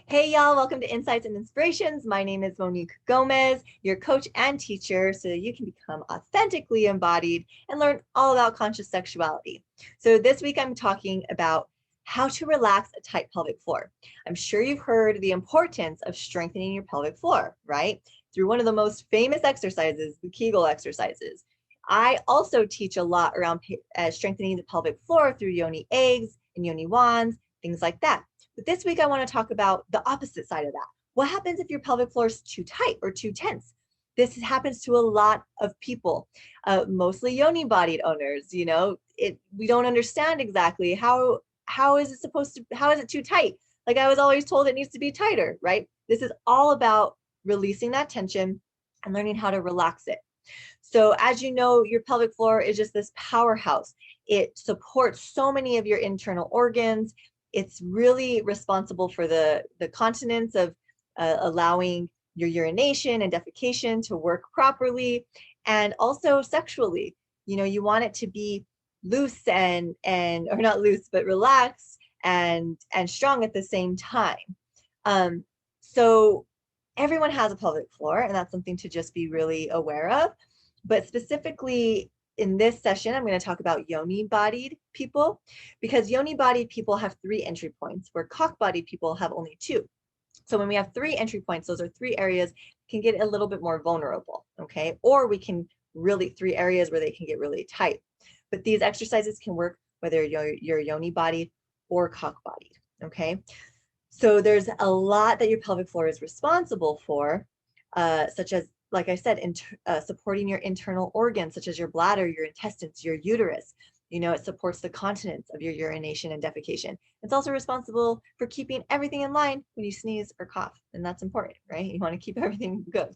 Hey y'all, welcome to Insights and Inspirations. My name is Monique Gomez, your coach and teacher, so that you can become authentically embodied and learn all about conscious sexuality. So this week I'm talking about how to relax a tight pelvic floor. I'm sure you've heard the importance of strengthening your pelvic floor, right? Through one of the most famous exercises, the Kegel exercises. I also teach a lot around strengthening the pelvic floor through yoni eggs and yoni wands, things like that. But this week, I want to talk about the opposite side of that. What happens if your pelvic floor is too tight or too tense? This happens to a lot of people, mostly yoni-bodied owners. We don't understand exactly how is it how is it too tight? Like I was always told it needs to be tighter, right? This is all about releasing that tension and learning how to relax it. So as you know, your pelvic floor is just this powerhouse. It supports so many of your internal organs. It's really responsible for the continence of allowing your urination and defecation to work properly, and also sexually. You want it to be loose and or not loose, but relaxed and strong at the same time. So everyone has a pelvic floor, and that's something to just be really aware of. But specifically in this session, I'm going to talk about yoni-bodied people, because yoni-bodied people have 3 entry points, where cock-bodied people have only 2. So when we have 3 entry points, those are 3 areas can get a little bit more vulnerable, okay? Or we can 3 areas where they can get really tight. But these exercises can work whether you're yoni-bodied or cock-bodied, okay? So there's a lot that your pelvic floor is responsible for, such as, like I said, supporting your internal organs, such as your bladder, your intestines, your uterus. It supports the continence of your urination and defecation. It's also responsible for keeping everything in line when you sneeze or cough, and that's important, right? You want to keep everything good.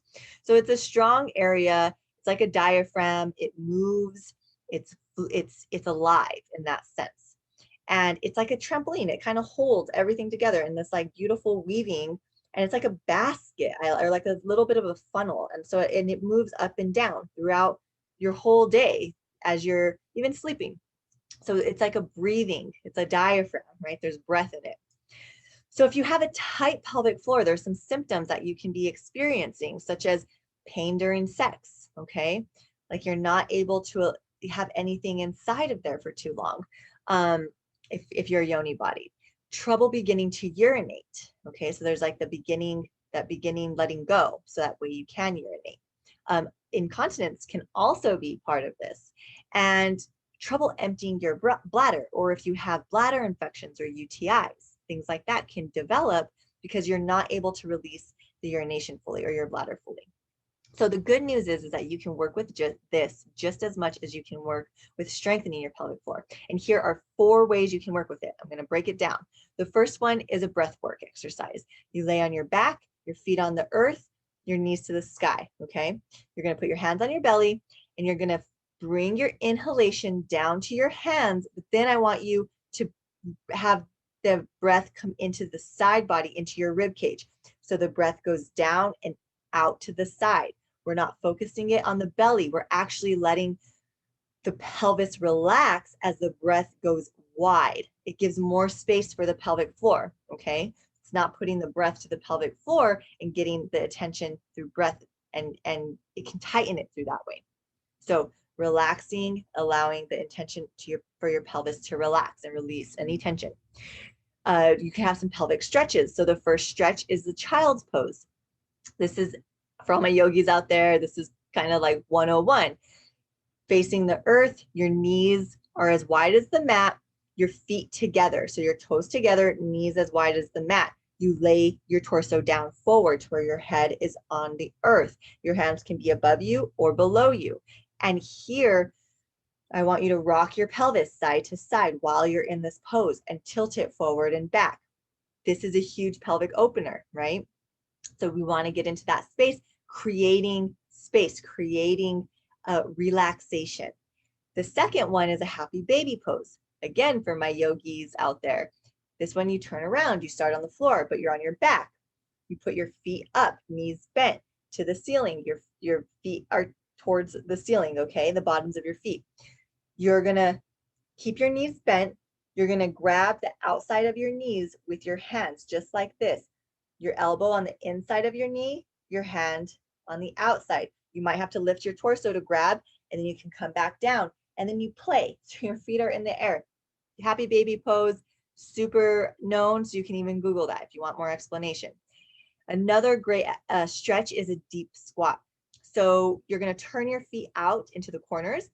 So it's a strong area. It's like a diaphragm. It moves. It's alive in that sense. And it's like a trampoline. It kind of holds everything together in this like beautiful weaving, and it's like a basket or like a little bit of a funnel. And so it moves up and down throughout your whole day as you're even sleeping. So it's like a breathing, it's a diaphragm, right? There's breath in it. So if you have a tight pelvic floor, there's some symptoms that you can be experiencing, such as pain during sex, okay? Like you're not able to have anything inside of there for too long. If you're yoni bodied, trouble beginning to urinate. Okay, so there's like that beginning letting go, so that way you can urinate. Incontinence can also be part of this, and trouble emptying your bladder, or if you have bladder infections or UTIs, things like that can develop because you're not able to release the urination fully or your bladder fully. So the good news is that you can work with just as much as you can work with strengthening your pelvic floor. And here are 4 ways you can work with it. I'm going to break it down. The first one is a breath work exercise. You lay on your back, your feet on the earth, your knees to the sky, okay? You're going to put your hands on your belly, and you're going to bring your inhalation down to your hands, but then I want you to have the breath come into the side body, into your rib cage. So the breath goes down and out to the side. We're not focusing it on the belly. We're actually letting the pelvis relax as the breath goes wide. It gives more space for the pelvic floor, okay? It's not putting the breath to the pelvic floor and getting the attention through breath, and it can tighten it through that way. So relaxing, allowing the intention for your pelvis to relax and release any tension. You can have some pelvic stretches. So the first stretch is the child's pose. This is, for all my yogis out there, this is kind of like 101. Facing the earth, your knees are as wide as the mat, your feet together. So your toes together, knees as wide as the mat. You lay your torso down forward to where your head is on the earth. Your hands can be above you or below you. And here, I want you to rock your pelvis side to side while you're in this pose and tilt it forward and back. This is a huge pelvic opener, right? So we want to get into that space, creating space, creating relaxation. The second one is a happy baby pose. Again, for my yogis out there, this one you turn around, you start on the floor, but you're on your back. You put your feet up, knees bent to the ceiling. Your feet are towards the ceiling, okay? The bottoms of your feet. You're gonna keep your knees bent. You're gonna grab the outside of your knees with your hands, just like this. your elbow on the inside of your knee, your hand on the outside. You might have to lift your torso to grab, and then you can come back down, and then you play. So your feet are in the air. Happy baby pose, super known, so you can even Google that if you want more explanation. Another great stretch is a deep squat. So you're going to turn your feet out into the corners,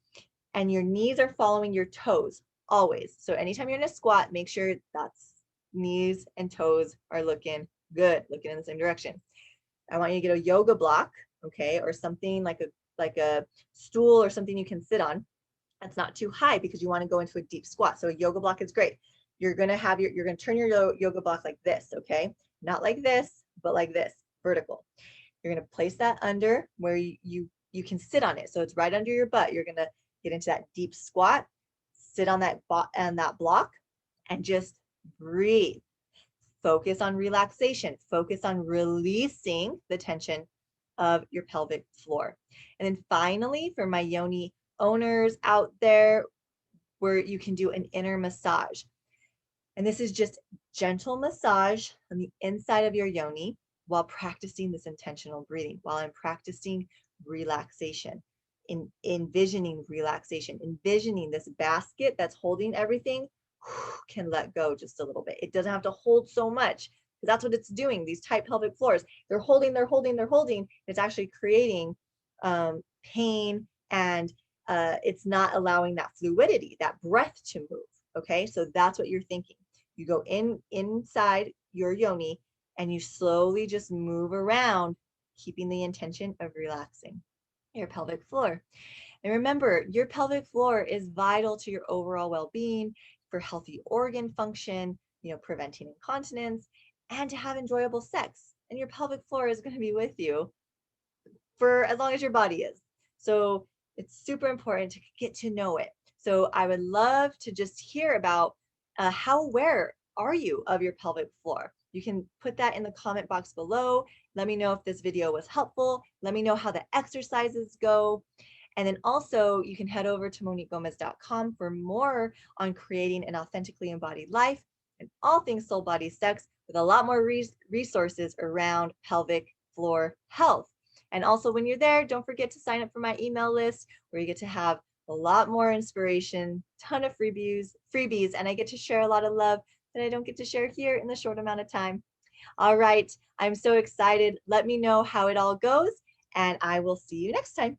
and your knees are following your toes always. So anytime you're in a squat, make sure that's knees and toes are looking good, looking in the same direction. I want you to get a yoga block, okay, or something like a stool or something you can sit on. That's not too high because you want to go into a deep squat. So a yoga block is great. You're going to turn your yoga block like this, okay? Not like this, but like this, vertical. You're going to place that under where you can sit on it. So it's right under your butt. You're going to get into that deep squat, sit on that block, and just breathe. Focus on relaxation. Focus on releasing the tension of your pelvic floor. And then finally, for my yoni owners out there, where you can do an inner massage. And this is just gentle massage on the inside of your yoni while practicing this intentional breathing, while I'm practicing relaxation, envisioning relaxation, envisioning this basket that's holding everything can let go just a little bit. It doesn't have to hold so much, because that's what it's doing. These tight pelvic floors, they're holding. It's actually creating pain, and it's not allowing that fluidity, that breath to move. Okay, so that's what you're thinking. You go inside your yoni and you slowly just move around, keeping the intention of relaxing your pelvic floor. And remember, your pelvic floor is vital to your overall well-being, for healthy organ function, preventing incontinence, and to have enjoyable sex. And your pelvic floor is going to be with you for as long as your body is. So it's super important to get to know it. So I would love to just hear about how aware are you of your pelvic floor? You can put that in the comment box below. Let me know if this video was helpful. Let me know how the exercises go. And then also you can head over to moniquegomez.com for more on creating an authentically embodied life and all things soul, body, sex, with a lot more resources around pelvic floor health. And also when you're there, don't forget to sign up for my email list, where you get to have a lot more inspiration, ton of freebies, and I get to share a lot of love that I don't get to share here in the short amount of time. All right, I'm so excited. Let me know how it all goes, and I will see you next time.